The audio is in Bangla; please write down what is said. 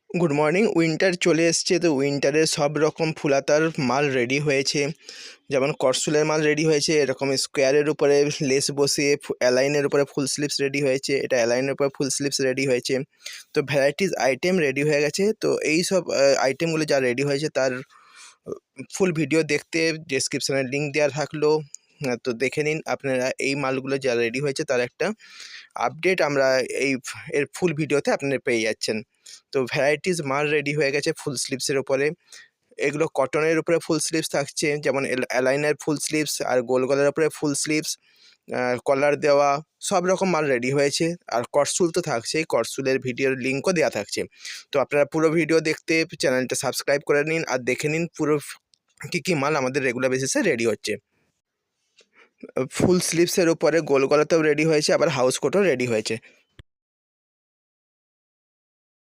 Good morning. উইন্টার চলে এসছে, তো উইন্টারের সব রকম ফুলাতার মাল রেডি হয়েছে। যেমন করসুলের মাল রেডি হয়েছে, এরকম স্কোয়ারের উপরে লেস বসিয়ে অ্যালাইনের উপরে ফুল স্লিভস রেডি হয়েছে, এটা অ্যালাইনের উপরে ফুল স্লিভস রেডি হয়েছে। তো ভ্যারাইটিস আইটেম রেডি হয়ে গেছে। তো এই সব আইটেমগুলো যা রেডি হয়েছে তার ফুল ভিডিও দেখতে ডেসক্রিপশানে লিঙ্ক দেওয়া থাকলো। তো দেখে নিন আপনারা এই মালগুলো যা রেডি হয়েছে তার একটা আপডেট আমরা এর ফুল ভিডিওতে আপনারা পেয়ে যাচ্ছেন। তো ভ্যারাইটিস মাল রেডি হয়ে গেছে ফুল স্লিভসের উপরে। এগুলো কটনের উপরে ফুল স্লিভস থাকছে, যেমন অ্যালাইনার ফুল স্লিভস আর গোল গলার উপরে ফুল স্লিভস, কলার দেওয়া সব রকম মাল রেডি হয়েছে। আর করসুল তো থাকছেই, করসুলের ভিডিওর লিঙ্কও দেওয়া থাকছে। তো আপনারা পুরো ভিডিও দেখতে চ্যানেলটা সাবস্ক্রাইব করে নিন আর দেখে নিন পুরো কী কী মাল আমাদের রেগুলার বেসিসে রেডি হচ্ছে। ফুল স্লিভসের উপরে গোল গলাতেও রেডি হয়েছে, আবার হাউস কোটও রেডি হয়েছে।